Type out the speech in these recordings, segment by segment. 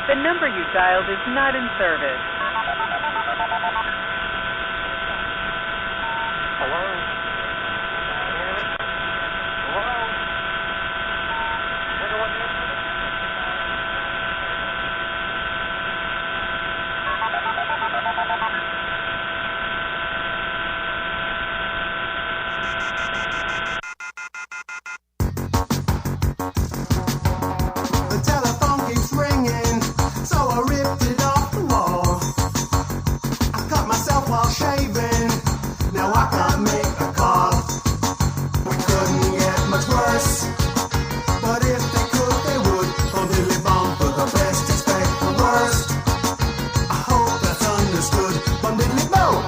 The number you dialed is not in service. Hello? Hello? Is anyone there? The telephone keeps ringing, so I ripped it off the wall. I cut myself while shaving, now I can't make a call. We couldn't get much worse, but if they could, they would. Bon diddly bum, for the best, expect the worst. I hope that's understood. Bon diddly bum.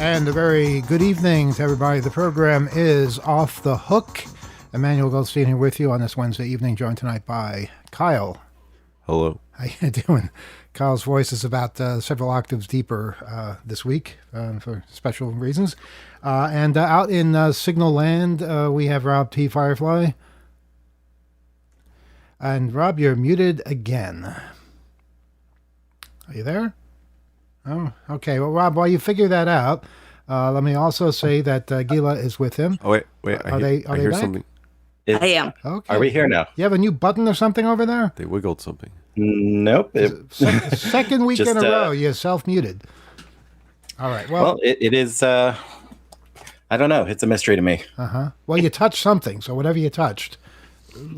And a very good evening to everybody. The program is Off the Hook. Emmanuel Goldstein here with you on this Wednesday evening, joined tonight by Kyle. Hello. How you doing? Kyle's voice is about several octaves deeper this week for special reasons. And out in Signal Land, we have Rob T. Firefly. And Rob, you're muted again. Are you there? Oh, okay. Well, Rob, while you figure that out, let me also say that Gila is with him. Oh, wait. Are they hear back? something. I am. Okay. Are we here now? You have a new button or something over there? They wiggled something. Nope. Second week Just, in a row, you're self-muted. All right. Well, it is, I don't know. It's a mystery to me. Uh-huh. Well, you touched something, so whatever you touched.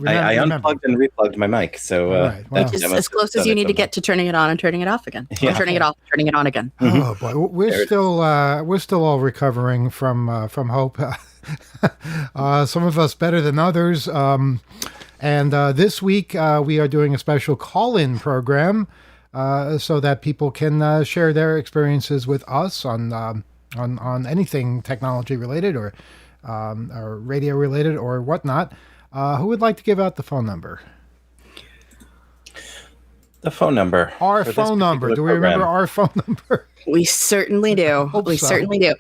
I unplugged and replugged my mic, so right, well. that It's must as close have as you done it need to get to turning it on and turning it off again. Yeah. Or turning it off, turning it on again. Oh boy, we're still all recovering from hope. Some of us better than others. And this week we are doing a special call-in program so that people can share their experiences with us on anything technology related or radio related or whatnot. Who would like to give out the phone number? The phone number. Our phone number. Do we remember our phone number? We certainly do. Certainly do.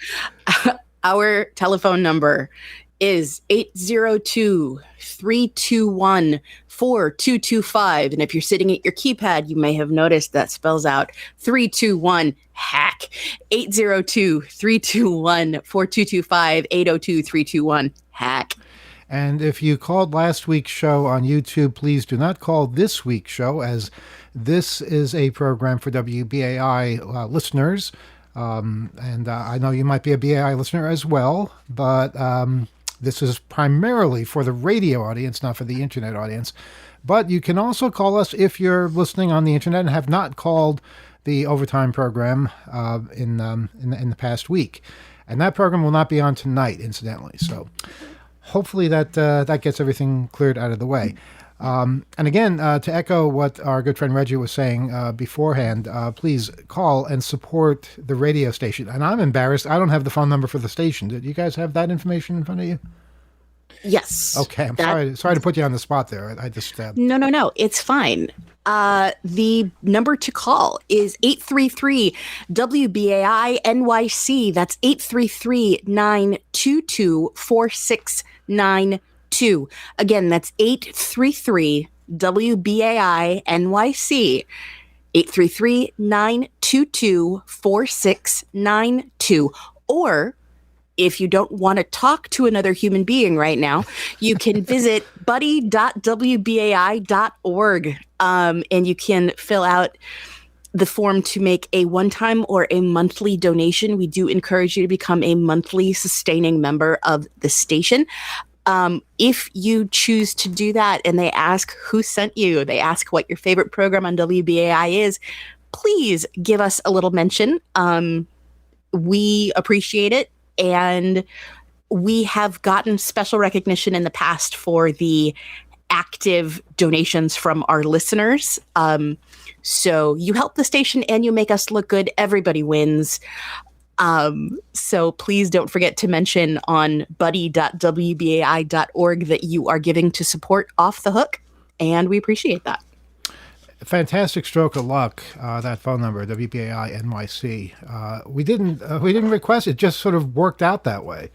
Our telephone number is 802-321-4225. And if you're sitting at your keypad, you may have noticed that spells out 321 hack. 802-321-4225, 802-321 hack. And if you called last week's show on YouTube, please do not call this week's show, as this is a program for WBAI listeners. And I know you might be a BAI listener as well, but this is primarily for the radio audience, not for the internet audience. But you can also call us if you're listening on the internet and have not called the overtime program in the past week. And that program will not be on tonight, incidentally. So hopefully that gets everything cleared out of the way. And again, to echo what our good friend Reggie was saying beforehand, please call and support the radio station. And I'm embarrassed. I don't have the phone number for the station. Did you guys have that information in front of you? Yes. Okay. I'm sorry to put you on the spot there. I just... No. It's fine. The number to call is 833-WBAI-NYC. That's 833-922-4699. 4692. Again, that's 833-WBAI NYC. 833-922-4692. Or if you don't want to talk to another human being right now, you can visit buddy.wbai.org, and you can fill out the form to make a one-time or a monthly donation. We do encourage you to become a monthly sustaining member of the station. If you choose to do that and they ask who sent you, they ask what your favorite program on WBAI is, please give us a little mention. We appreciate it. And we have gotten special recognition in the past for the active donations from our listeners. So you help the station and you make us look good. Everybody wins. So please don't forget to mention on buddy.wbai.org that you are giving to support Off the Hook. And we appreciate that. Fantastic stroke of luck, that phone number, WBAI NYC. We didn't request it; just sort of worked out that way.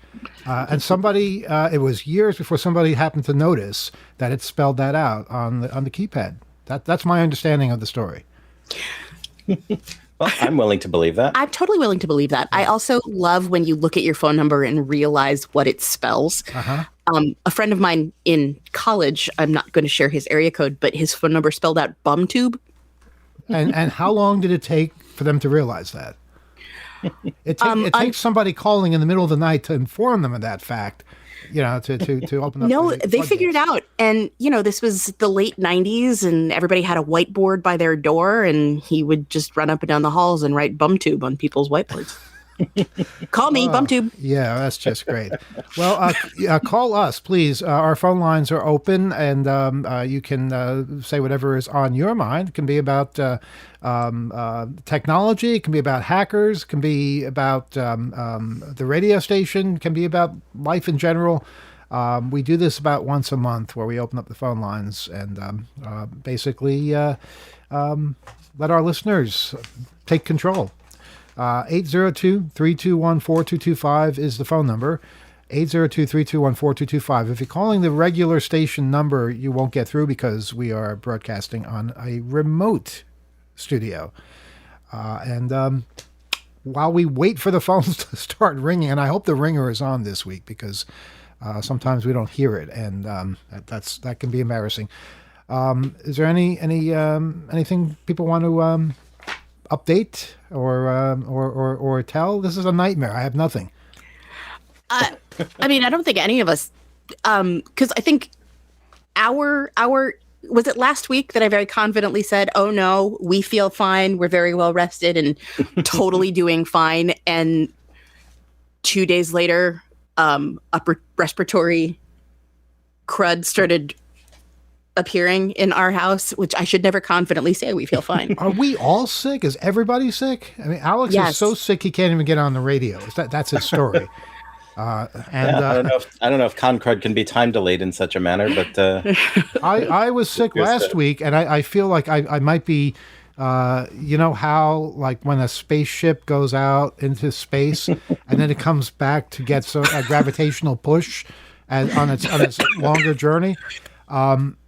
And somebody, it was years before somebody happened to notice that it spelled that out on the keypad. That's my understanding of the story. Well, I'm willing to believe that. I'm totally willing to believe that. I also love when you look at your phone number and realize what it spells. A friend of mine in college, I'm not going to share his area code, but his phone number spelled out bum tube. And how long did it take for them to realize that? It takes somebody calling in the middle of the night to inform them of that fact, to open up. No, they figured it out. And, this was the late 90s and everybody had a whiteboard by their door and he would just run up and down the halls and write bum tube on people's whiteboards. Call me, BumTube. Yeah, that's just great. Well, call us, please. Our phone lines are open, and you can say whatever is on your mind. It can be about technology. It can be about hackers. It can be about the radio station. It can be about life in general. We do this about once a month where we open up the phone lines and basically let our listeners take control. 802-321-4225 is the phone number. 802-321-4225. If you're calling the regular station number, you won't get through because we are broadcasting on a remote studio. And while we wait for the phones to start ringing, and I hope the ringer is on this week because sometimes we don't hear it, and that can be embarrassing. Is there anything people want to update or tell? This is a nightmare. I have nothing. I don't think any of us, because I think our was it last week that I very confidently said, "Oh no, we feel fine. We're very well rested and totally doing fine." And 2 days later, upper respiratory crud started appearing in our house, which I should never confidently say we feel fine. Are we all sick? Is everybody sick? I mean, Alex is so sick he can't even get on the radio. That's his story. I don't know if Concrud can be time delayed in such a manner, but I was sick last week, and I feel like I might be. You know how, like, when a spaceship goes out into space and then it comes back to get a gravitational push on its longer journey.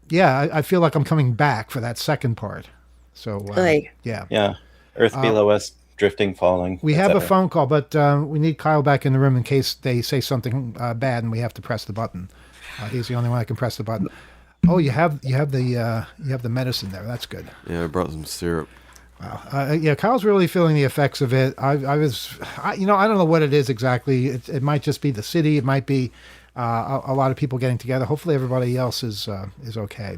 Yeah, I feel like I'm coming back for that second part. So, yeah. Earth below us, drifting, falling. We have a phone call, but we need Kyle back in the room in case they say something bad and we have to press the button. He's the only one that can press the button. Oh, you have the medicine there. That's good. Yeah, I brought some syrup. Wow. Kyle's really feeling the effects of it. I don't know what it is exactly. It might just be the city. It might be a lot of people getting together. Hopefully everybody else is okay.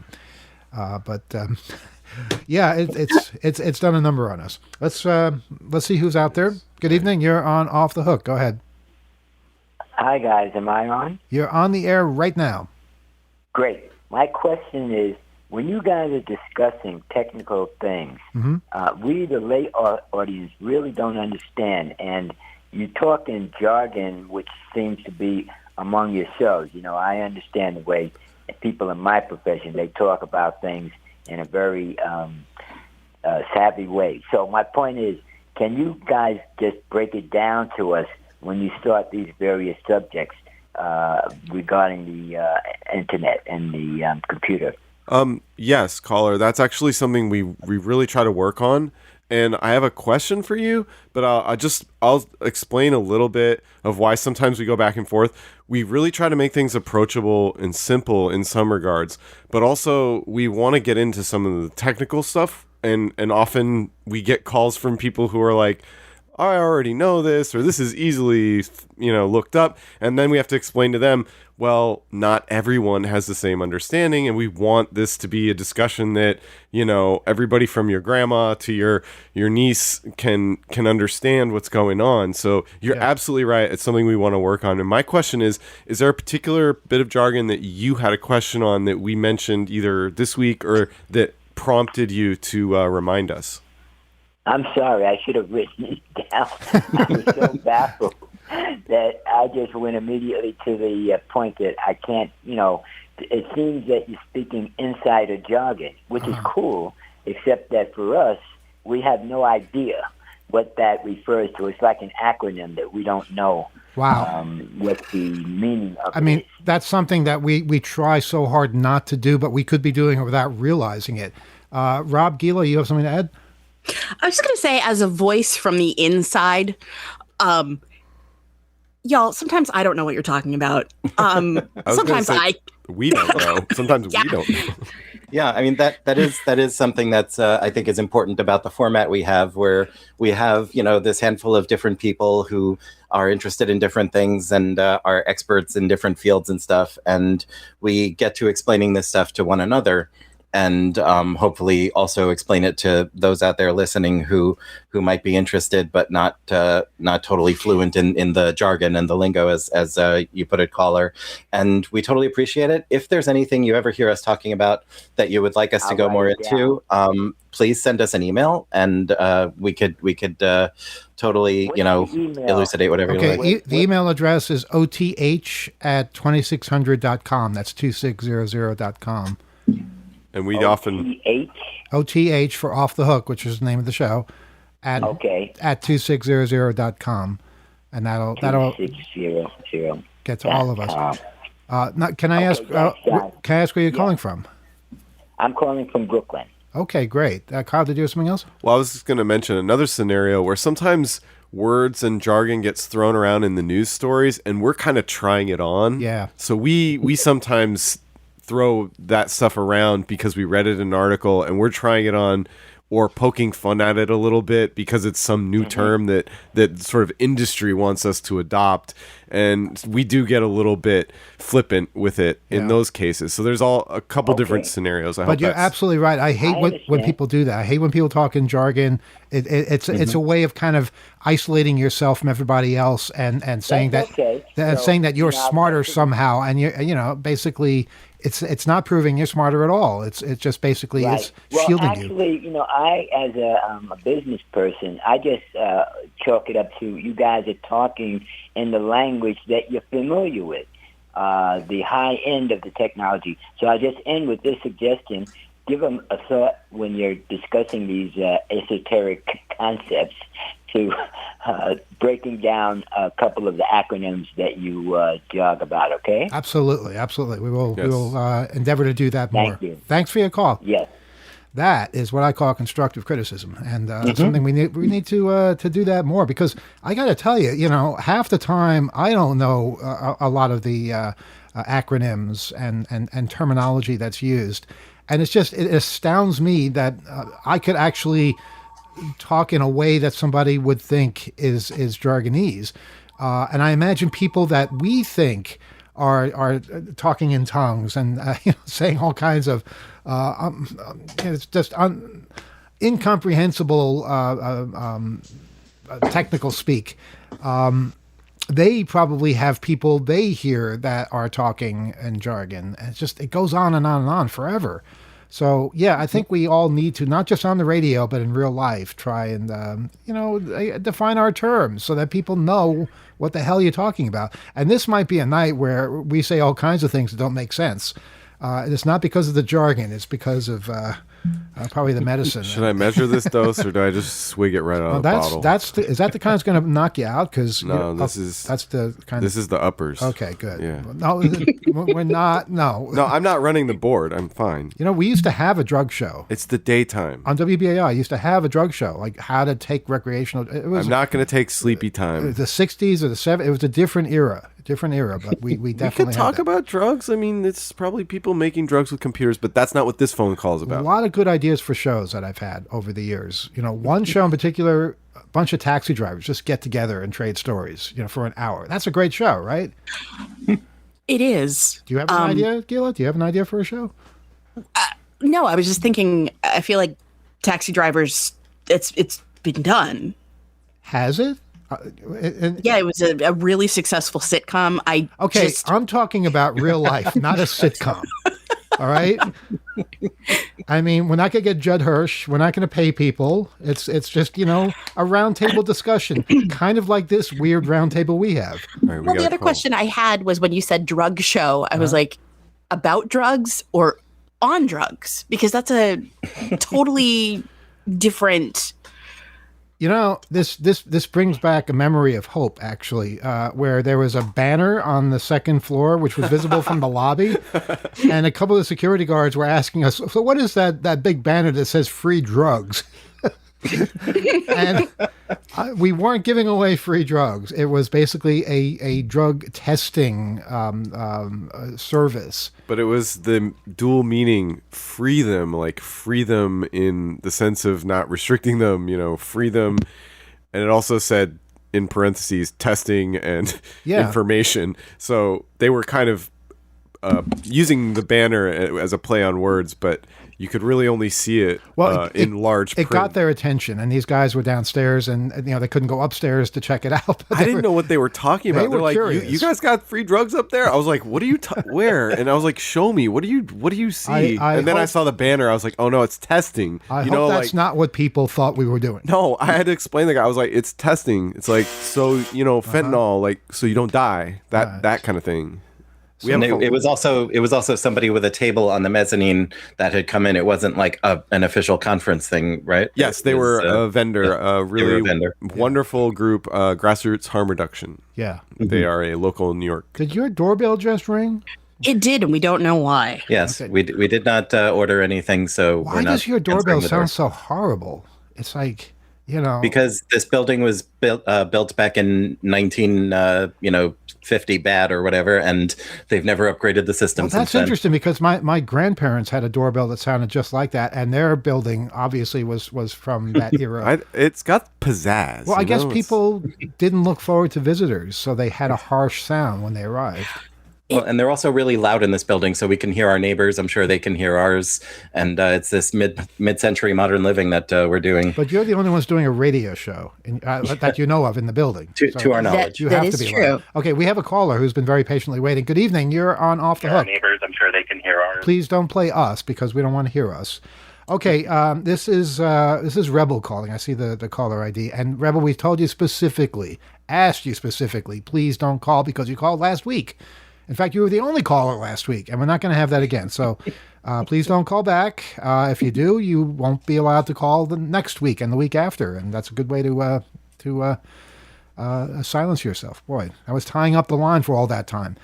It's done a number on us. Let's see who's out there. Good evening. You're on Off the Hook. Go ahead. Hi guys, am I on? You're on the air right now. Great. My question is, when you guys are discussing technical things, we, the lay audience, really don't understand, and you talk in jargon, which seems to be among your shows. I understand the way people in my profession, they talk about things in a very savvy way. So my point is, can you guys just break it down to us when you start these various subjects? regarding the internet and the computer. Yes, caller. That's actually something we really try to work on. And I have a question for you, but I'll explain a little bit of why sometimes we go back and forth. We really try to make things approachable and simple in some regards, but also we want to get into some of the technical stuff. And often we get calls from people who are like, I already know this, or this is easily, looked up. And then we have to explain to them, well, not everyone has the same understanding. And we want this to be a discussion that, everybody from your grandma to your niece can understand what's going on. So you're absolutely right. It's something we want to work on. And my question is there a particular bit of jargon that you had a question on that we mentioned either this week or that prompted you to remind us? I'm sorry, I should have written it down. I was so baffled that I just went immediately to the point that I can't, it seems that you're speaking insider jargon, which is cool, except that for us, we have no idea what that refers to. It's like an acronym that we don't know. Wow. What the meaning of I mean, it is. that's something that we try so hard not to do, but we could be doing it without realizing it. Rob Gila, you have something to add? I was just going to say, as a voice from the inside, y'all, sometimes I don't know what you're talking about. Sometimes we don't know. Sometimes we don't know. Yeah, I mean that is something that's I think is important about the format we have, where we have this handful of different people who are interested in different things and are experts in different fields and stuff, and we get to explaining this stuff to one another. And hopefully also explain it to those out there listening who might be interested but not totally fluent in the jargon and the lingo, as you put it, caller. And we totally appreciate it. If there's anything you ever hear us talking about that you would like us to go more into, please send us an email, and we could totally elucidate whatever you like. The email address is oth@2600.com. That's 2600.com. And we often OTH for Off the Hook, which is the name of the show, at 2600.com, and that'll 2600 get to all of us. Can I ask where you're calling from? I'm calling from Brooklyn. Okay, great. Kyle, did you have something else? Well, I was just going to mention another scenario where sometimes words and jargon gets thrown around in the news stories, and we're kind of trying it on. Yeah. So we sometimes throw that stuff around because we read it in an article and we're trying it on, or poking fun at it a little bit because it's some new term that sort of industry wants us to adopt, and we do get a little bit flippant with it in those cases. So there's a couple different scenarios. But you're absolutely right. I hate when people do that. I hate when people talk in jargon. It's a way of kind of isolating yourself from everybody else and saying saying that you're smarter somehow, and you basically. It's not proving you're smarter at all. It's just basically it's shielding you. Well, actually, I as a business person, I just chalk it up to you guys are talking in the language that you're familiar with, the high end of the technology. So I just end with this suggestion: give them a thought when you're discussing these esoteric concepts, to breaking down a couple of the acronyms that you jog about, okay? Absolutely. We will endeavor to do that more. Thank you. Thanks for your call. Yes. That is what I call constructive criticism, and something we need to do that more, because I got to tell you, half the time I don't know a lot of the acronyms and terminology that's used, and it astounds me that I could actually talk in a way that somebody would think is jargonese, and I imagine people that we think are talking in tongues and saying all kinds of it's just incomprehensible technical speak. They probably have people they hear that are talking in jargon. It goes on and on and on forever. So, I think we all need to, not just on the radio, but in real life, try and, define our terms so that people know what the hell you're talking about. And this might be a night where we say all kinds of things that don't make sense. It's not because of the jargon. It's because of Probably the medicine. Should I measure this dose, or do I just swig it right out of the bottle? Is that the kind that's going to knock you out? Because that's the kind. This is the uppers. Okay, good. Yeah. No, we're not. No. No, I'm not running the board. I'm fine. We used to have a drug show. It's the daytime. On WBAI, used to have a drug show, like how to take recreational. I'm not going to take sleepy time. The 60s or the 70s. It was a different era, but we definitely we could talk about drugs. I mean, it's probably people making drugs with computers, but that's not what this phone call is about. A lot of good ideas for shows that I've had over the years. One show in particular, a bunch of taxi drivers just get together and trade stories, for an hour. That's a great show, right? It is. Do you have an idea, Gila? Do you have an idea for a show? No, I was just thinking, I feel like taxi drivers, it's been done. Has it? Yeah, it was a really successful sitcom. I'm talking about real life, not a sitcom. All right. I mean, we're not going to get Judd Hirsch. We're not going to pay people. It's just, a roundtable discussion, kind of like this weird roundtable we have. Right, the other question I had was when you said drug show, I was like, about drugs or on drugs? Because that's a totally different. This brings back a memory of hope, actually, where there was a banner on the second floor, which was visible from the lobby. And a couple of security guards were asking us, so what is that big banner that says free drugs? And we weren't giving away free drugs. It was basically a drug testing service. But it was the dual meaning, free them in the sense of not restricting them, free them. And it also said, in parentheses, testing and information. So they were kind of using the banner as a play on words, but you could really only see it in large print. It got their attention, and these guys were downstairs, and they couldn't go upstairs to check it out. I didn't know what they were talking about. They're like, you guys got free drugs up there? I was like, what are you, where? And I was like, show me. What do you see? And then I saw the banner. I was like, oh no, it's testing. I hope that's not what people thought we were doing. No, I had to explain to the guy. I was like, it's testing. It's like, so, fentanyl, so you don't die. That kind of thing. It was also somebody with a table on the mezzanine that had come in. It wasn't like an official conference thing, right? Yes, they were a vendor, a really wonderful group, Grassroots Harm Reduction. Yeah. They are a local New York. Did your doorbell just ring? It did, and we don't know why. Yes, we did not order anything, so why does your doorbell sound so horrible? It's like, because this building was built back in 1950 bad or whatever, and they've never upgraded the system since then. That's interesting because my grandparents had a doorbell that sounded just like that, and their building obviously was from that era. It's got pizzazz. Well, I guess people didn't look forward to visitors, so they had a harsh sound when they arrived. Well, and they're also really loud in this building, so we can hear our neighbors. I'm sure they can hear ours. And it's this mid-century modern living that we're doing. But you're the only ones doing a radio show that you know of in the building. To our knowledge. You have to be true. Loud. Okay, we have a caller who's been very patiently waiting. Good evening. You're on Off the Hook. Our neighbors, I'm sure they can hear ours. Please don't play us because we don't want to hear us. Okay, this is Rebel calling. I see the caller ID. And Rebel, we told you specifically, asked you specifically, please don't call because you called last week. In fact, you were the only caller last week, and we're not going to have that again. So please don't call back. If you do, you won't be allowed to call the next week and the week after, and that's a good way to silence yourself. Boy, I was tying up the line for all that time.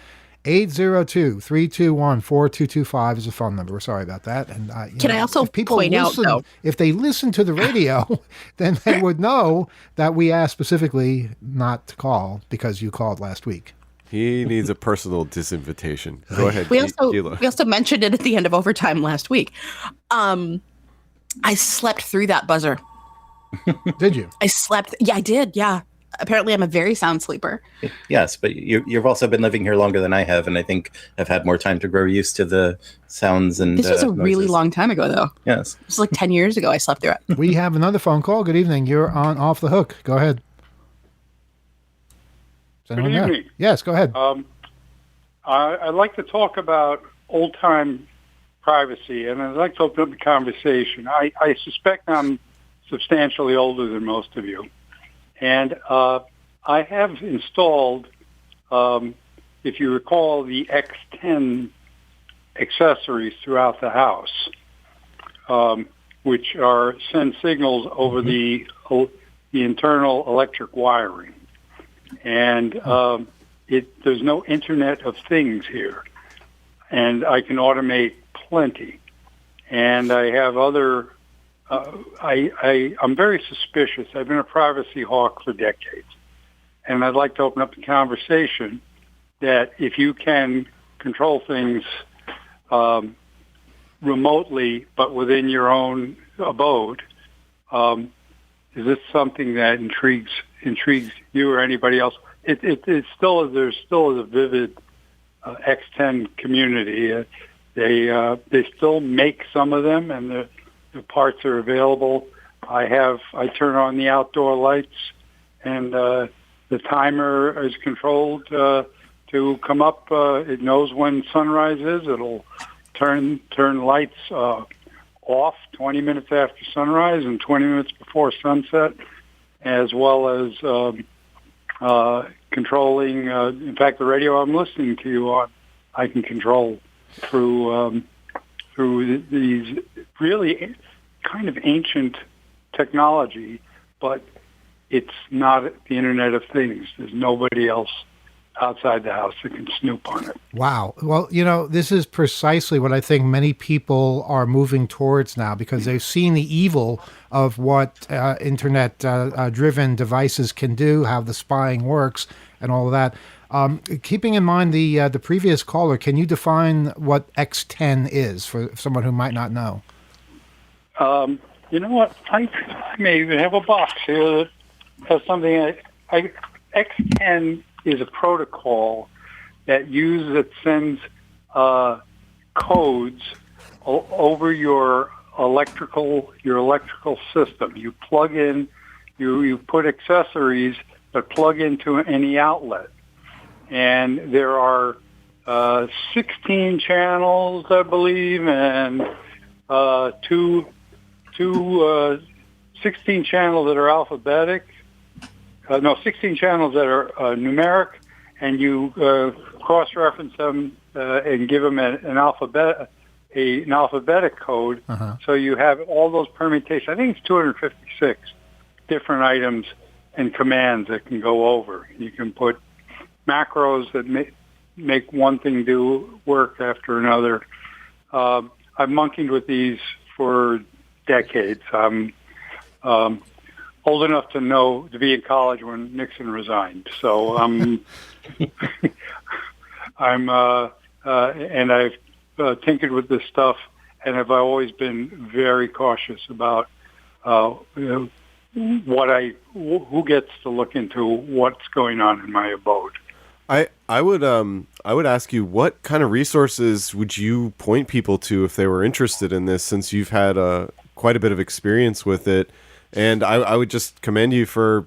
802-321-4225 is the phone number. We're sorry about that. And Can I also point out, though? If they listen to the radio, then they would know that we asked specifically not to call because you called last week. He needs a personal disinvitation. Go ahead. We also mentioned it at the end of overtime last week. I slept through that buzzer. Did you? I slept. Yeah, I did. Yeah. Apparently, I'm a very sound sleeper. Yes, but you've also been living here longer than I have, and I think I've had more time to grow used to the sounds and This was a really noises. long time ago, though. Yes. It was like 10 years ago I slept through it. We have another phone call. Good evening. You're on Off the Hook. Go ahead. Good evening. Yes, go ahead. I'd like to talk about old-time privacy, and I'd like to open up the conversation. I suspect I'm substantially older than most of you. And I have installed, if you recall, the X10 accessories throughout the house. which send signals over the internal electric wiring. And there's no Internet of Things here. And I can automate plenty. And I have other... I'm very suspicious. I've been a privacy hawk for decades. And I'd like to open up the conversation that if you can control things remotely, but within your own abode, is this something that intrigues you or anybody else? There's still a vivid X10 community. They still make some of them, and the parts are available. I turn on the outdoor lights, and the timer is controlled to come up. It knows when sunrise is. It'll turn lights off 20 minutes after sunrise and 20 minutes before sunset, as well as controlling. In fact, the radio I'm listening to you on, I can control through these really kind of ancient technology, but it's not the Internet of Things. There's nobody else outside the house that can snoop on it. Wow. Well, this is precisely what I think many people are moving towards now, because they've seen the evil of what internet-driven devices can do, how the spying works, and all of that. Keeping in mind the previous caller, can you define what X10 is for someone who might not know? You know what? I may even have a box here that has something. X10 is a protocol that sends codes over your electrical system. You plug in, you put accessories that plug into any outlet, and there are 16 channels, I believe, and 16 channels that are alphabetic. 16 channels that are numeric, and you cross-reference them and give them an alphabetic code. So you have all those permutations. I think it's 256 different items and commands that can go over. You can put macros that make one thing do work after another. I've monkeyed with these for decades. I'm old enough to be in college when Nixon resigned. So and I've tinkered with this stuff, and have always been very cautious about who gets to look into what's going on in my abode. I would ask you, what kind of resources would you point people to if they were interested in this, since you've had quite a bit of experience with it? And I would just commend you for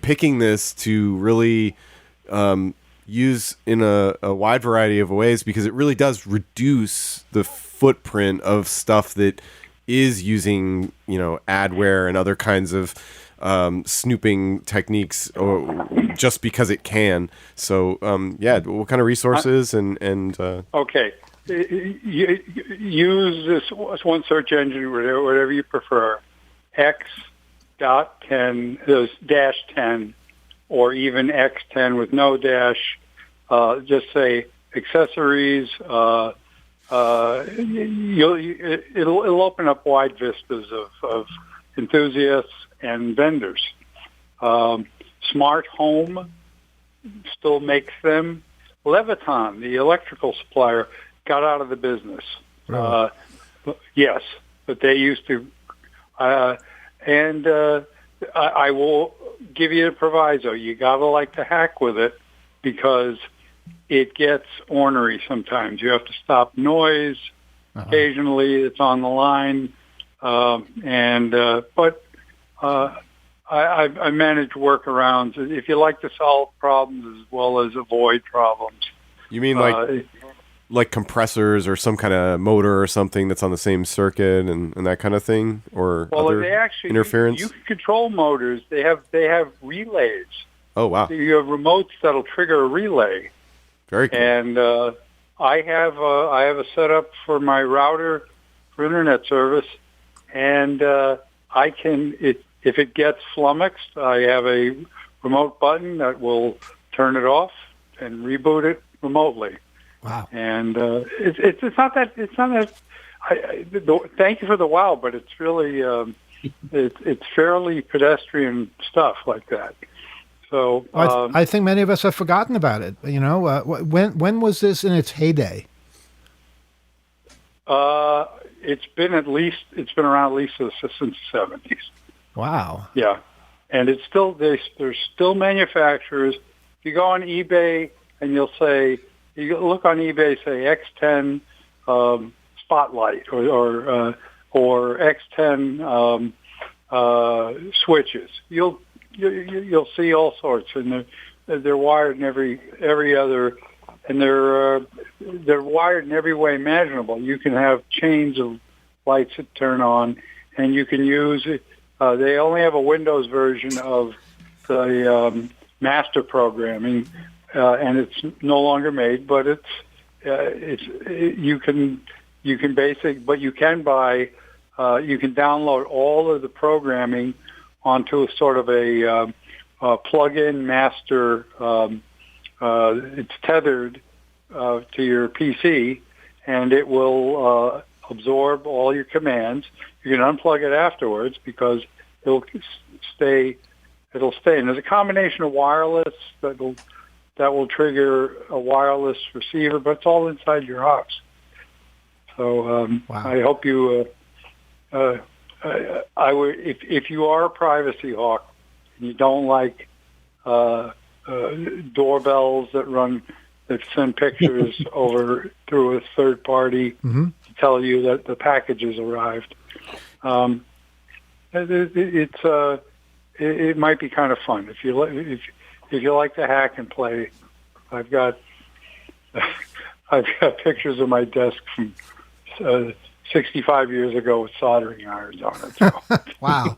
picking this to really use in a wide variety of ways, because it really does reduce the footprint of stuff that is using, adware and other kinds of snooping techniques, or just because it can. So, what kind of resources and okay. Use this one search engine, whatever you prefer. X.10, or even X10 with no dash. Just say accessories. It'll open up wide vistas of enthusiasts and vendors. Smart Home still makes them. Leviton, the electrical supplier, got out of the business. Really? Yes, but they used to. I will give you a proviso. You gotta like to hack with it, because it gets ornery sometimes. You have to stop noise. Occasionally, it's on the line, but I manage workarounds. If you like to solve problems as well as avoid problems. You mean like compressors or some kind of motor or something that's on the same circuit and that kind of thing, or other interference? You can control motors. They have relays. Oh wow! So you have remotes that'll trigger a relay. Very cool. And I have a setup for my router for internet service and I can. If it gets flummoxed, I have a remote button that will turn it off and reboot it remotely. Wow. And it's not that. Thank you for the wow, but it's really it's fairly pedestrian stuff like that. So I think many of us have forgotten about it. You know, when was this in its heyday? it's been around at least since the 70s. Wow. Yeah, and it's still there's still manufacturers. If you go on eBay and you look on eBay, say X10 Spotlight or X10 switches, you'll see all sorts, and they're wired in every other, and they're wired in every way imaginable. You can have chains of lights that turn on, and you can use it. They only have a Windows version of the master programming, and it's no longer made. But you can download all of the programming onto a sort of a plug-in master. It's tethered to your PC, and it will absorb all your commands. You can unplug it afterwards because it'll stay. And there's a combination of wireless that will trigger a wireless receiver, but it's all inside your house. So wow. I hope you. If you are a privacy hawk and you don't like doorbells that send pictures over through a third party mm-hmm. to tell you that the package has arrived, it might be kind of fun if you like to hack and play. I've got pictures of my desk from 65 years ago with soldering irons on it. So. Wow.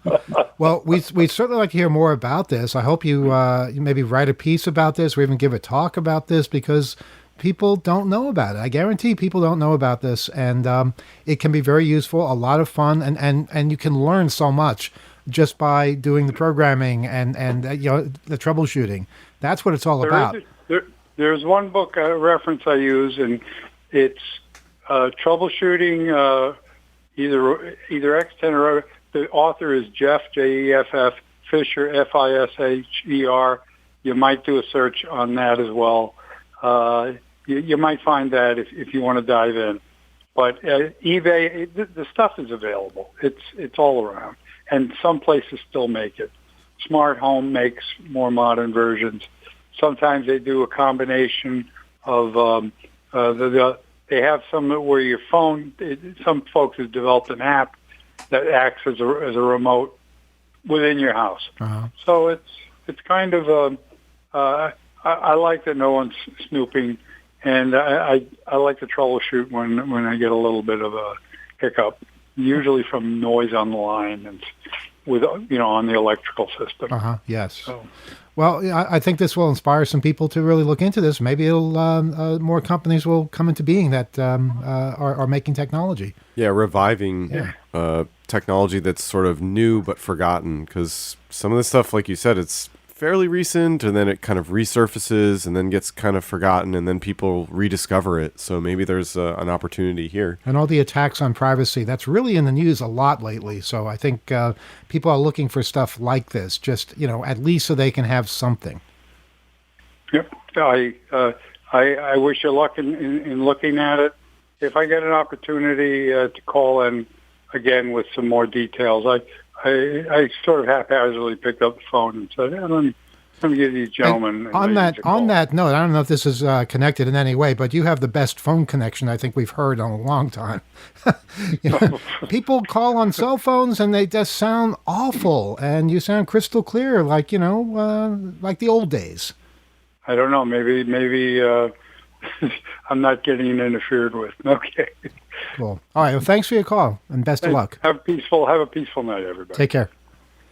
Well, we'd certainly like to hear more about this. I hope you maybe write a piece about this or even give a talk about this, because people don't know about it. I guarantee people don't know about this, and it can be very useful, a lot of fun, and you can learn so much just by doing the programming and the troubleshooting. That's what it's all about. There's one book reference I use, and it's troubleshooting either X10 or the author is Jeff, Jeff, Fisher, Fisher. You might do a search on that as well. You might find that if you want to dive in. But eBay, the stuff is available. It's all around, and some places still make it. Smart Home makes more modern versions. Sometimes they do a combination of they have some where your phone. Some folks have developed an app that acts as a remote within your house. Uh-huh. So it's kind of I like that no one's snooping, and I like to troubleshoot when I get a little bit of a hiccup, usually from noise on the line and on the electrical system. Yes. So. Well, I think this will inspire some people to really look into this. Maybe more companies will come into being that are making technology. Yeah, reviving technology that's sort of new but forgotten, because some of the stuff, like you said, it's fairly recent, and then it kind of resurfaces and then gets kind of forgotten, and then people rediscover it. So maybe there's an opportunity here. And all the attacks on privacy, that's really in the news a lot lately. So I think people are looking for stuff like this, just, at least so they can have something. Yep. I wish you luck in looking at it. If I get an opportunity to call in again with some more details, I sort of haphazardly picked up the phone and said, let me give these gentlemen. On that note, I don't know if this is connected in any way, but you have the best phone connection I think we've heard in a long time. People call on cell phones and they just sound awful, and you sound crystal clear, like like the old days. I don't know. Maybe I'm not getting interfered with. Okay. Cool. All right. Well, thanks for your call, and best of luck. Have a peaceful night, everybody. Take care.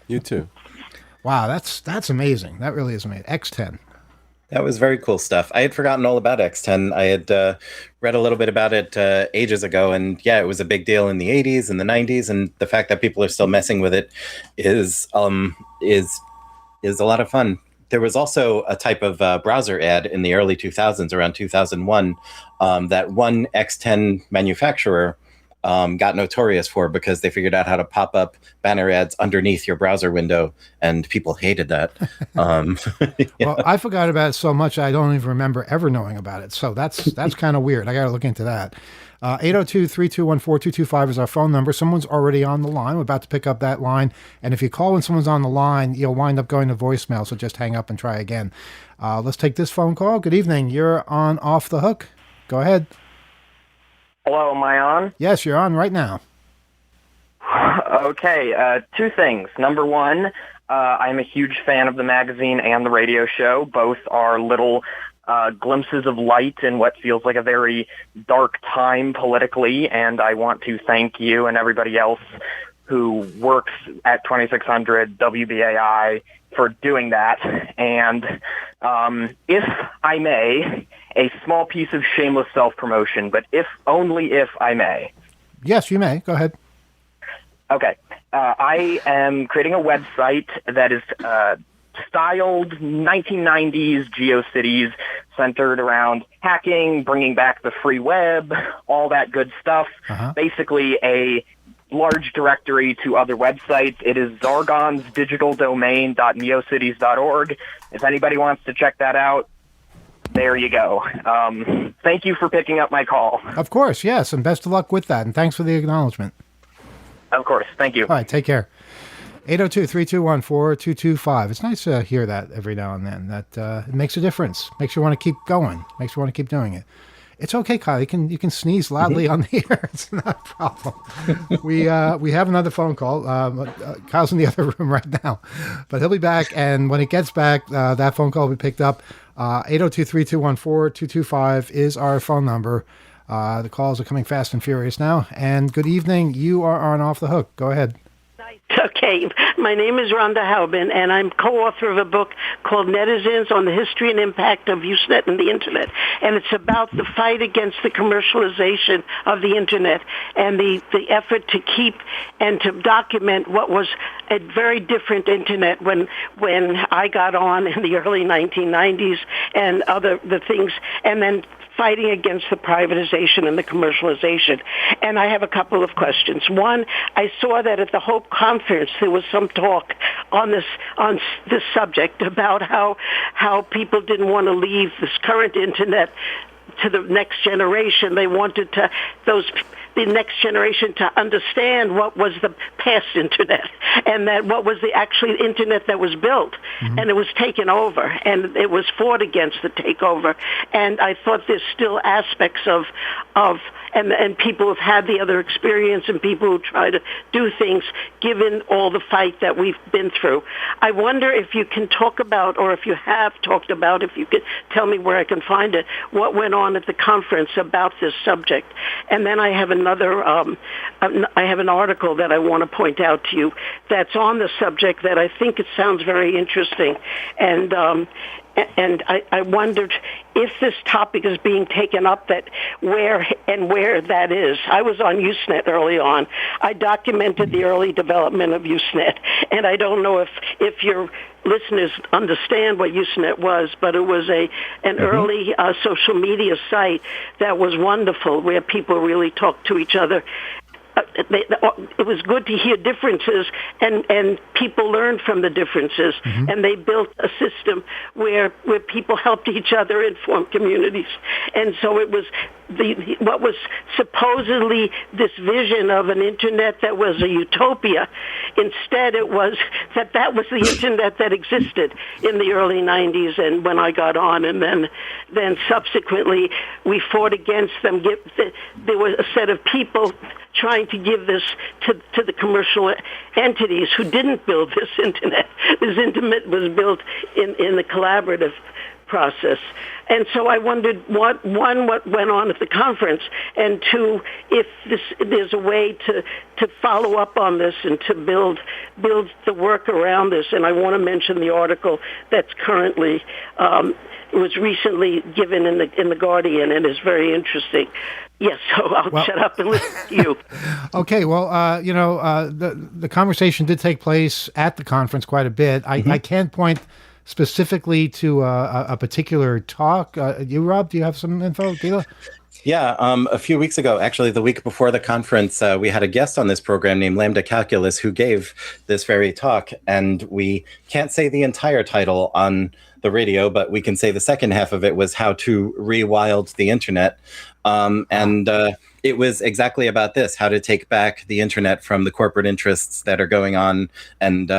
You too. Wow, that's amazing. That really is amazing. X10. That was very cool stuff. I had forgotten all about X10. I had read a little bit about it ages ago, and yeah, it was a big deal in the 80s and the 90s, and the fact that people are still messing with it is a lot of fun. There was also a type of browser ad in the early 2000s, around 2001, that one X10 manufacturer got notorious for because they figured out how to pop up banner ads underneath your browser window, and people hated that. Well, I forgot about it so much I don't even remember ever knowing about it. So that's kind of weird. I got to look into that. 802-321-4225 is our phone number. Someone's already on the line. We're about to pick up that line. And if you call when someone's on the line, you'll wind up going to voicemail. So just hang up and try again. Let's take this phone call. Good evening. You're on Off the Hook. Go ahead. Hello, am I on? Yes, you're on right now. Okay, two things. Number one, I'm a huge fan of the magazine and the radio show. Both are little glimpses of light in what feels like a very dark time politically, and I want to thank you and everybody else who works at 2600 WBAI for doing that. And if I may, a small piece of shameless self-promotion, but only if I may. Yes, you may. Go ahead. Okay. I am creating a website that is styled 1990s GeoCities, centered around hacking, bringing back the free web, all that good stuff. Basically a large directory to other websites. It is zargonsdigitaldomain.neocities.org. If anybody wants to check that out, there you go. Thank you for picking up my call. Of course, yes, and best of luck with that, and thanks for the acknowledgement. Of course, thank you. All right, take care. 802-321-4225. It's nice to hear that every now and then. That it makes a difference. Makes you want to keep going. Makes you want to keep doing it. It's okay, Kyle. You can sneeze loudly on the air. It's not a problem. We have another phone call. Kyle's in the other room right now, but he'll be back. And when he gets back, that phone call will be picked up. 802-321-4225 is our phone number. The calls are coming fast and furious now. And good evening. You are on Off the Hook. Go ahead. Okay, my name is Rhonda Haubin, and I'm co-author of a book called Netizens on the History and Impact of Usenet and the Internet. And it's about the fight against the commercialization of the Internet and the effort to keep and to document what was a very different Internet when I got on in the early 1990s and the things, and then fighting against the privatization and the commercialization. And I have a couple of questions. One, I saw that at the Hope Conference there was some talk on this subject about how people didn't want to leave this current Internet to the next generation. They wanted the next generation to understand what was the past Internet and that what was the actually Internet that was built. And it was taken over, and it was fought against the takeover. And I thought there's still aspects of and people have had the other experience and people who try to do things given all the fight that we've been through. I wonder if you can talk about, or if you have talked about, if you could tell me where I can find it, what went on at the conference about this subject. And then I have an article that I want to point out to you that's on the subject that I think it sounds very interesting. And I wondered if this topic is being taken up, that where that is. I was on Usenet early on. I documented the early development of Usenet, and I don't know if your listeners understand what Usenet was, but it was an early social media site that was wonderful, where people really talked to each other. It was good to hear differences, and people learned from the differences, and they built a system where people helped each other and formed communities. And so it was what was supposedly this vision of an Internet that was a utopia. Instead, it was that was the Internet that existed in the early 90s and when I got on, and then subsequently we fought against them. There was a set of people trying to give this to the commercial entities who didn't build this Internet. This Internet was built in the collaborative process. And so I wondered, what went on at the conference, and two, if there's a way to follow up on this and to build the work around this. And I want to mention the article that's currently It was recently given in the Guardian, and is very interesting. Yes, so I'll shut up and listen to you. Okay, well, the conversation did take place at the conference quite a bit. I can't point specifically to a particular talk. You, Rob, do you have some info? Gila? Yeah, a few weeks ago, actually the week before the conference, we had a guest on this program named Lambda Calculus who gave this very talk, and we can't say the entire title on the radio, but we can say the second half of it was how to rewild the internet. It was exactly about this, how to take back the internet from the corporate interests that are going on and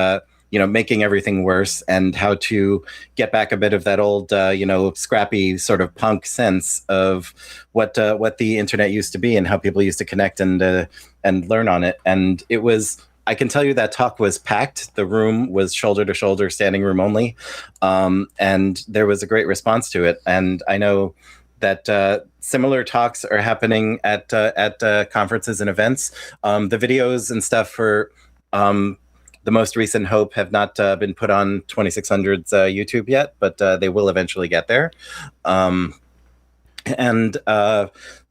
making everything worse, and how to get back a bit of that old, scrappy sort of punk sense of what the internet used to be and how people used to connect and learn on it. And it was, I can tell you that talk was packed. The room was shoulder to shoulder, standing room only. And there was a great response to it. And I know that similar talks are happening at conferences and events. The videos and stuff for the most recent Hope have not been put on 2600's YouTube yet, but they will eventually get there.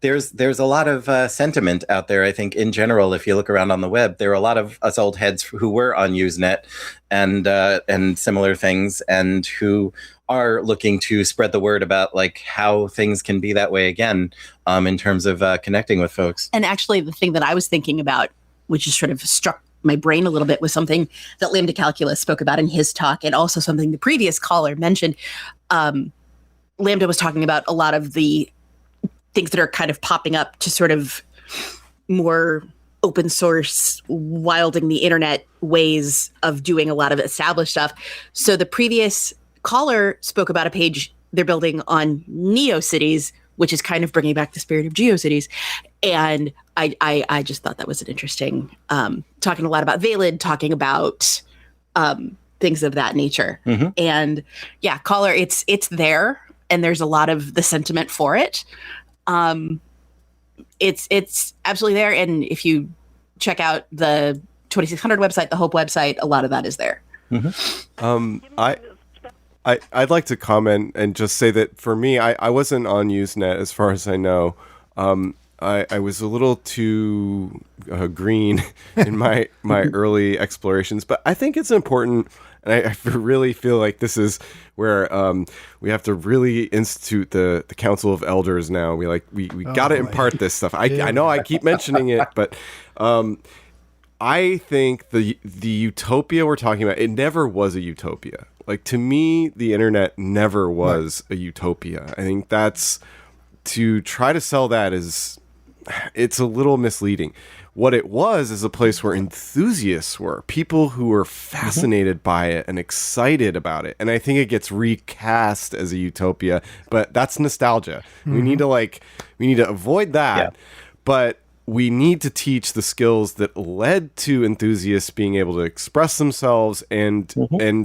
There's a lot of sentiment out there, I think, in general. If you look around on the web, there are a lot of us old heads who were on Usenet and similar things, and who are looking to spread the word about like how things can be that way again, in terms of connecting with folks. And actually, the thing that I was thinking about, which is sort of struck my brain a little bit, was something that Lambda Calculus spoke about in his talk, and also something the previous caller mentioned. Lambda was talking about a lot of the things that are kind of popping up to sort of more open source, wilding the internet ways of doing a lot of established stuff. So the previous caller spoke about a page they're building on NeoCities, which is kind of bringing back the spirit of GeoCities. And I just thought that was an interesting, talking a lot about Valid, talking about things of that nature. Mm-hmm. And yeah, caller, it's there, and there's a lot of the sentiment for it. It's absolutely there. And if you check out the 2600 website, the Hope website, a lot of that is there. Mm-hmm. I'd like to comment and just say that for me, I wasn't on Usenet as far as I know. I was a little too green in my early explorations, but I think it's important, and I really feel like this is where we have to really institute the Council of Elders now. We got to impart this stuff. I know I keep mentioning it, but I think the utopia we're talking about, it never was a utopia. Like, to me, the internet never was a utopia. I think that's, to try to sell that it's a little misleading. What it was is a place where enthusiasts were, people who were fascinated by it and excited about it. And I think it gets recast as a utopia, but that's nostalgia. Mm-hmm. We need to avoid that. Yeah. But we need to teach the skills that led to enthusiasts being able to express themselves and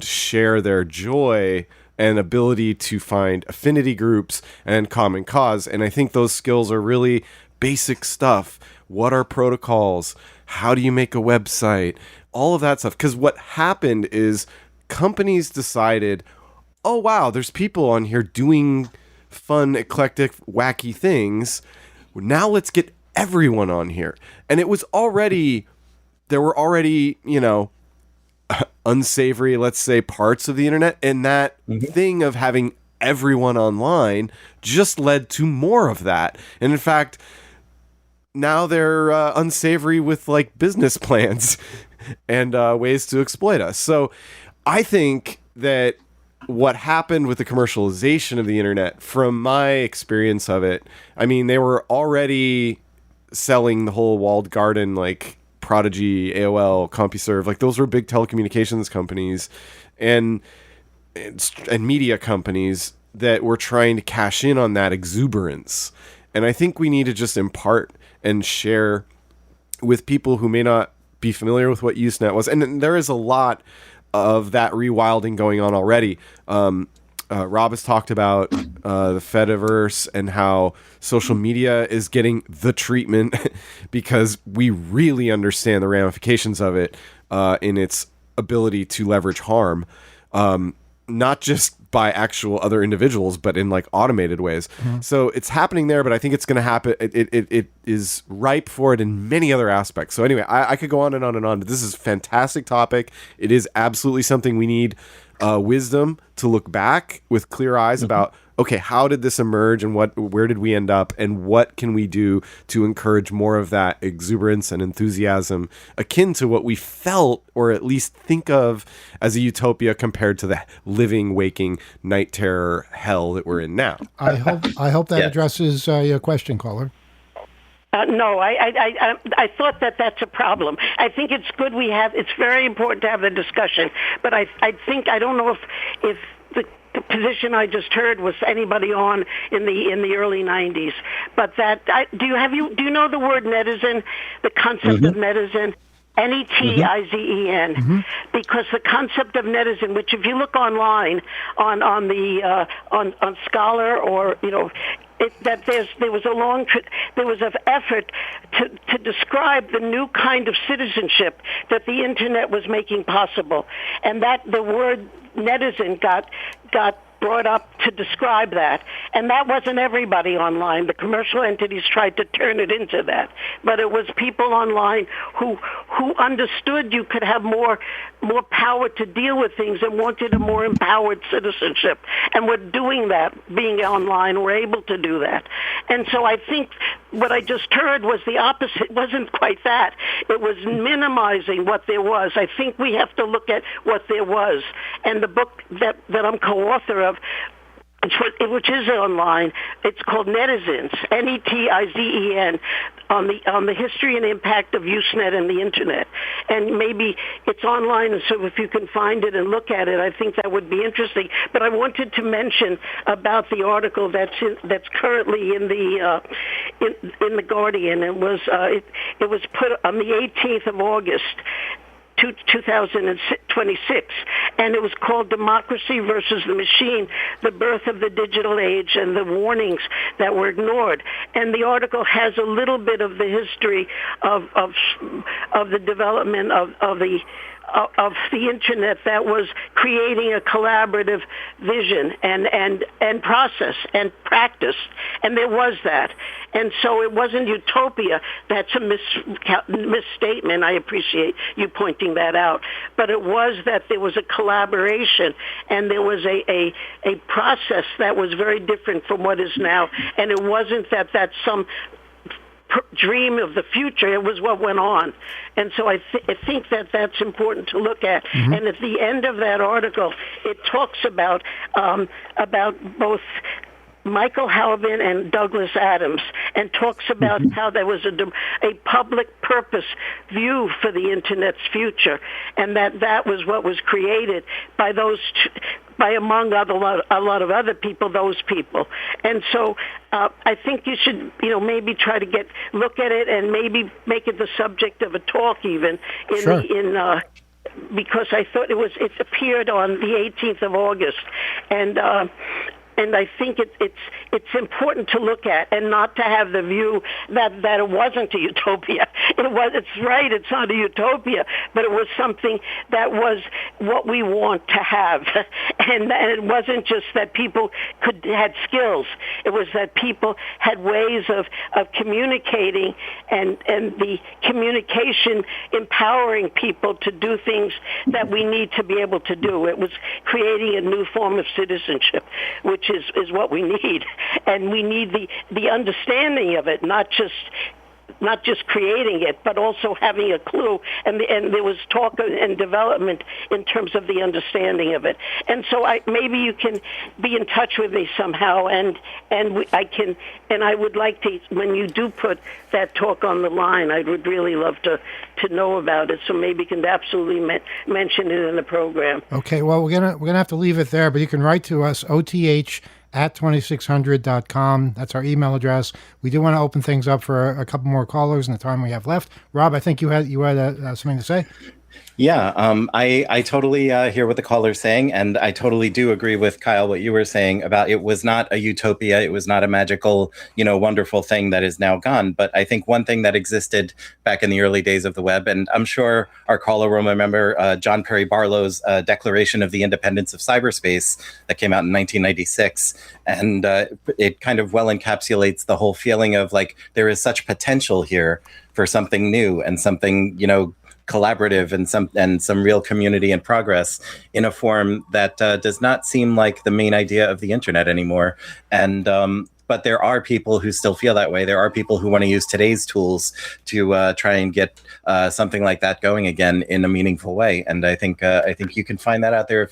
share their joy and ability to find affinity groups and common cause. And I think those skills are really basic stuff. What are protocols? How do you make a website? All of that stuff. Because what happened is companies decided, oh, wow, there's people on here doing fun, eclectic, wacky things. Now let's get everyone on here. And there were already, unsavory, let's say, parts of the internet. And that thing of having everyone online just led to more of that. And in fact, now they're unsavory with like business plans and ways to exploit us. So I think that what happened with the commercialization of the internet, from my experience of it, I mean, they were already selling the whole walled garden, like Prodigy, AOL, CompuServe, like those were big telecommunications companies and media companies that were trying to cash in on that exuberance. And I think we need to just impart and share with people who may not be familiar with what Usenet was. And there is a lot of that rewilding going on already. Rob has talked about the Fediverse and how social media is getting the treatment because we really understand the ramifications of it in its ability to leverage harm. not just by actual other individuals, but in like automated ways. So it's happening there, but I think it's going to happen. It is ripe for it in many other aspects. So anyway, I could go on and on and on, but this is a fantastic topic. It is absolutely something we need wisdom to look back with clear eyes about, okay, how did this emerge and where did we end up and what can we do to encourage more of that exuberance and enthusiasm akin to what we felt or at least think of as a utopia compared to the living, waking night terror hell that we're in now. I hope that addresses your question, caller. No, I thought that's a problem. I think it's good it's very important to have the discussion, but I don't know if the position I just heard was anybody on in the early 90s, but do you know the word netizen, the concept of netizen? Netizen, because the concept of netizen, which if you look online on Scholar or there was an effort to describe the new kind of citizenship that the internet was making possible, and that the word netizen got brought up to describe that. And that wasn't everybody online. The commercial entities tried to turn it into that. But it was people online who understood you could have more power to deal with things and wanted a more empowered citizenship. And were doing that, being online, were able to do that. And so I think what I just heard was the opposite. It wasn't quite that. It was minimizing what there was. I think we have to look at what there was. And the book that I'm co-author of, which is online, it's called Netizens, Netizen, on the history and impact of Usenet and the internet. And maybe it's online, and so if you can find it and look at it, I think that would be interesting. But I wanted to mention about the article that's currently in the Guardian. It was put on the 18th of August. 2026, and it was called Democracy versus the Machine, the Birth of the Digital Age and the Warnings That Were Ignored. And the article has a little bit of the history of the development of the internet that was creating a collaborative vision and process and practice, and there was that. And so it wasn't utopia. That's a misstatement. I appreciate you pointing that out. But it was that there was a collaboration, and there was a process that was very different from what is now. And it wasn't that that's some dream of the future. It was what went on. And so I think that's important to look at. And at the end of that article, it talks about both Michael Halvin and Douglas Adams, and talks about how there was a public purpose view for the Internet's future, and that was what was created by by among a lot of other people, those people. And so I think you should, maybe try to look at it and maybe make it the subject of a talk even because I thought it appeared on the 18th of August, and I think it's important to look at and not to have the view that it wasn't a utopia. It's right, it's not a utopia, but it was something that was what we want to have. And it wasn't just that people had skills. It was that people had ways of communicating and the communication empowering people to do things that we need to be able to do. It was creating a new form of citizenship, which is what we need, and we need the understanding of it, not just creating it, but also having a clue. And there was talk and development in terms of the understanding of it. And so maybe you can be in touch with me somehow, and I would like to, when you do put that talk on the line, I would really love to know about it. So maybe you can absolutely mention it in the program. Okay. Well, we're gonna have to leave it there, but you can write to us, oth@2600.com. That's our email address. We do want to open things up for a couple more callers in the time we have left. Rob, I think you had something to say? Yeah, I totally hear what the caller's saying, and I totally do agree with Kyle what you were saying about it was not a utopia, it was not a magical, wonderful thing that is now gone. But I think one thing that existed back in the early days of the web, and I'm sure our caller will remember John Perry Barlow's Declaration of the Independence of Cyberspace that came out in 1996, and it kind of well encapsulates the whole feeling of like there is such potential here for something new and something collaborative and some real community and progress in a form that does not seem like the main idea of the internet anymore. And but there are people who still feel that way. There are people who want to use today's tools to try and get something like that going again in a meaningful way. And I think you can find that out there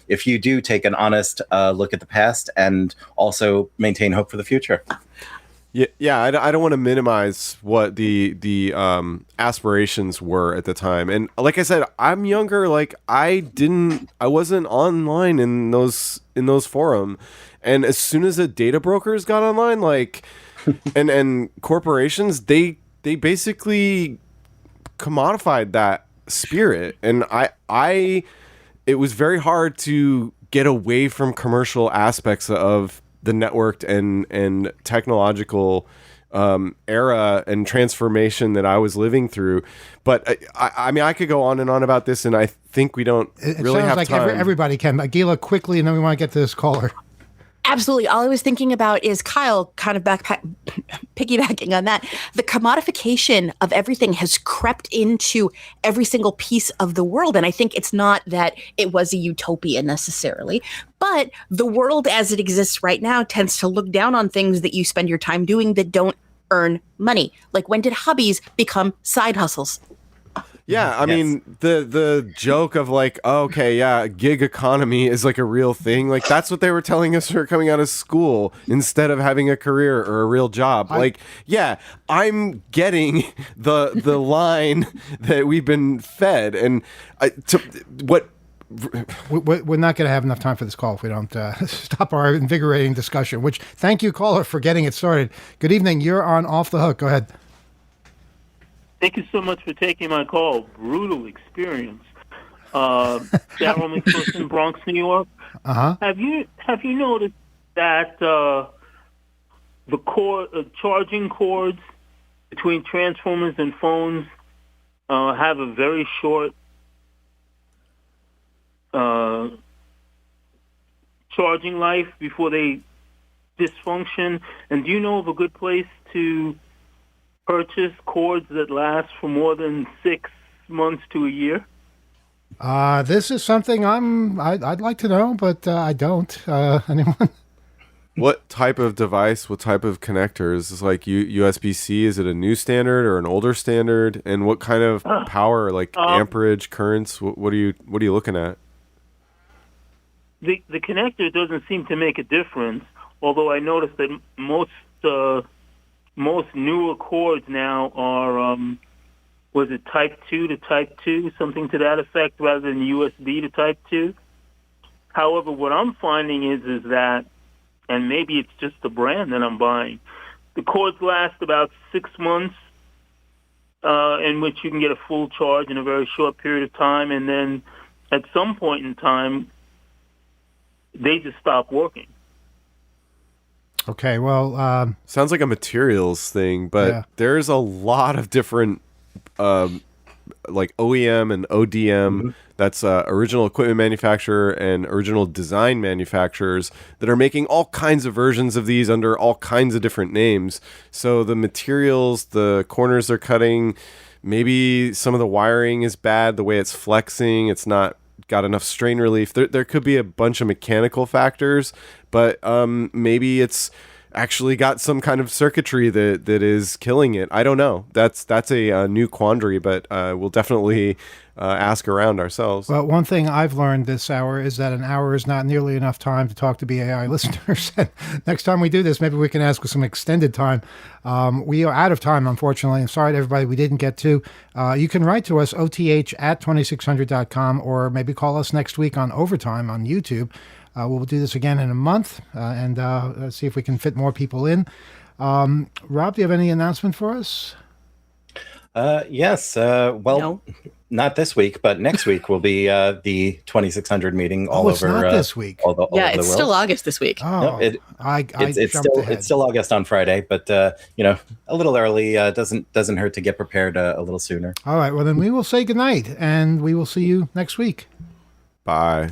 if you do take an honest look at the past and also maintain hope for the future. Yeah. I don't want to minimize what the aspirations were at the time, and like I said, I'm younger. Like I wasn't online in those forum, and as soon as the data brokers got online, like, and corporations, they basically commodified that spirit, and it was very hard to get away from commercial aspects of the networked and technological era and transformation that I was living through. But I mean, I could go on and on about this, and I think we don't really have time. Everybody can. Gila, quickly, and then we want to get to this caller. Absolutely. All I was thinking about is Kyle kind of piggybacking on that. The commodification of everything has crept into every single piece of the world. And I think it's not that it was a utopia necessarily, but the world as it exists right now tends to look down on things that you spend your time doing that don't earn money. Like, when did hobbies become side hustles? Yeah, I mean, the joke of like, oh, okay, yeah, gig economy is like a real thing. Like, that's what they were telling us for coming out of school instead of having a career or a real job. Yeah, I'm getting the line that we've been fed. And we're not going to have enough time for this call if we don't stop our invigorating discussion, which, thank you, caller, for getting it started. Good evening. You're on Off the Hook. Go ahead. Thank you so much for taking my call. Brutal experience. Daryl McPherson, Bronx, New York. Uh-huh. Have you noticed that the charging cords between transformers and phones have a very short charging life before they dysfunction? And do you know of a good place to purchase cords that last for more than 6 months to a year? This is something I'd like to know, but I don't. Anyone? What type of device? What type of connectors? Is this like USB-C? Is it a new standard or an older standard? And what kind of power, like amperage, currents? What are you looking at? The connector doesn't seem to make a difference. Although I noticed that most newer cords now are, was it Type 2 to Type 2, something to that effect, rather than USB to Type 2. However, what I'm finding is that, and maybe it's just the brand that I'm buying, the cords last about 6 months, in which you can get a full charge in a very short period of time, and then at some point in time, they just stop working. Okay, well... sounds like a materials thing, but there's a lot of different like OEM and ODM, that's original equipment manufacturer and original design manufacturers that are making all kinds of versions of these under all kinds of different names. So the materials, the corners they're cutting, maybe some of the wiring is bad, the way it's flexing, it's not got enough strain relief. There could be a bunch of mechanical factors, but maybe it's actually got some kind of circuitry that is killing it. I don't know. That's a new quandary, but we'll definitely ask around ourselves. Well, one thing I've learned this hour is that an hour is not nearly enough time to talk to BAI listeners. Next time we do this, maybe we can ask for some extended time. We are out of time, unfortunately. I'm sorry to everybody we didn't get to. You can write to us, oth@2600.com, or maybe call us next week on Overtime on YouTube. We'll do this again in a month and see if we can fit more people in. Rob, do you have any announcement for us? Yes. Well, no. Not this week, but next week will be the 2600 meeting all it's over. Not this week. All over Yeah, the it's world. still August this week. Oh, No, it's jumped ahead. it's still August on Friday, but a little early doesn't hurt to get prepared a little sooner. All right, well then we will say goodnight, and we will see you next week. Bye.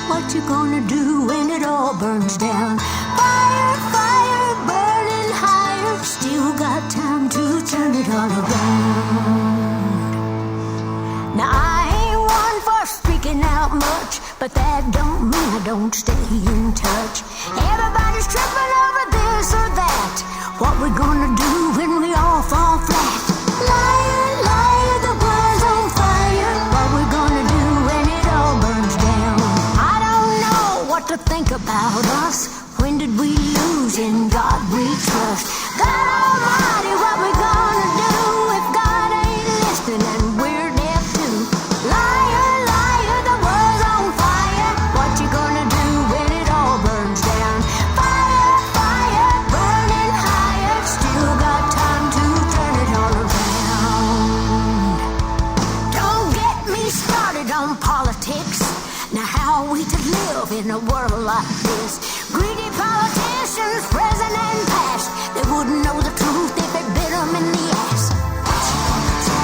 What you gonna do when it all burns down? Fire, fire, burning higher. Still got time to turn it all around. Now I ain't one for speaking out much, but that don't mean I don't stay in touch. Everybody's tripping over this or that. What we gonna do when we all fall flat? Liar, liar, the world's on fire. What we gonna do when it all burns down? What to think about us? When did we lose? In God we trust. God Almighty, what we gonna do if God ain't listening and we're deaf too? Liar, liar, the world's on fire. What you gonna do when it all burns down? Fire, fire, burning higher. Still got time to turn it all around. Don't get me started on politics. Now how are we to live in a world like this? Greedy politicians, present and past, they wouldn't know the truth if it bit them in the ass.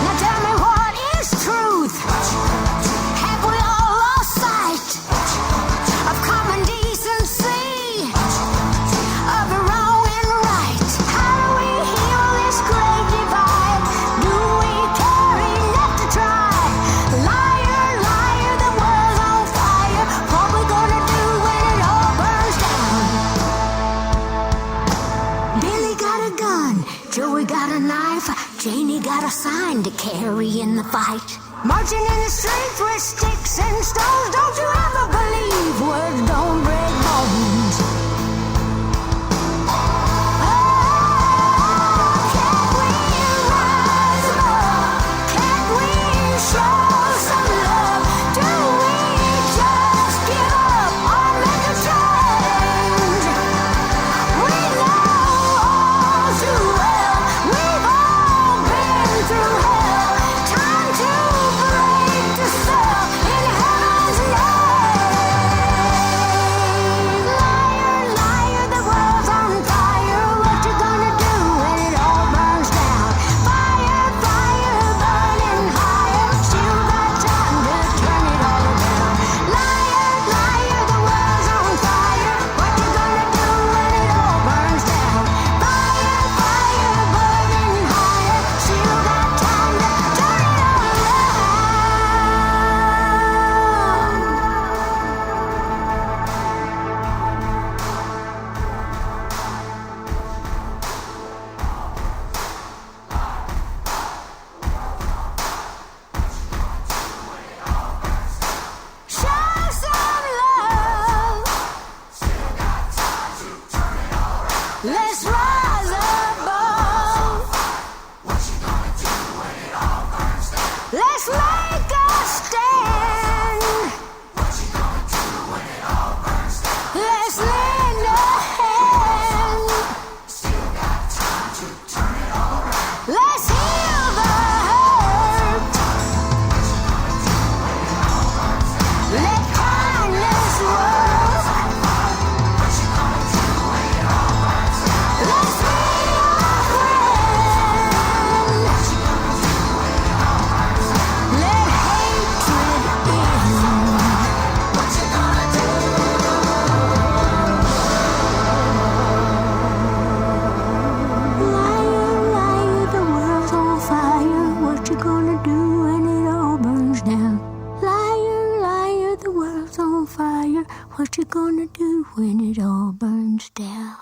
Now tell me, what is truth? Have we all lost sight of common decency, of the wrong and right? How do we heal this great divide? Do we care enough to try? Liar, liar, the world's on fire. What we gonna do when it all burns down? Billy got a gun, Joey got a knife, Janie got a sign to carry in the fight. Marching in the streets with sticks and stones. Don't you ever believe words don't break bones. Can't we rise above? Can't we show some love? Do we just give up or make a change? We know all too well we've all been through hell. Time to break the spell in heaven's name. Liar, liar, the world's on fire. What you gonna do when it all burns down? Fire, fire, burning higher. Still got time to turn it all around. Liar, liar, the world's on fire. What you gonna do when it all burns down? Fire, fire, burning higher. Still got time to turn it all Show some love. Let's rise above. Let's make a stand. Let's lend a hand. Let's heal the hurt. Let kindness work. Let's be a friend. Let hatred end. What you gonna do? Liar, liar, the world's on fire. What you gonna do when it all burns down? Liar, liar, the world's on fire. What you gonna do when it all burns down?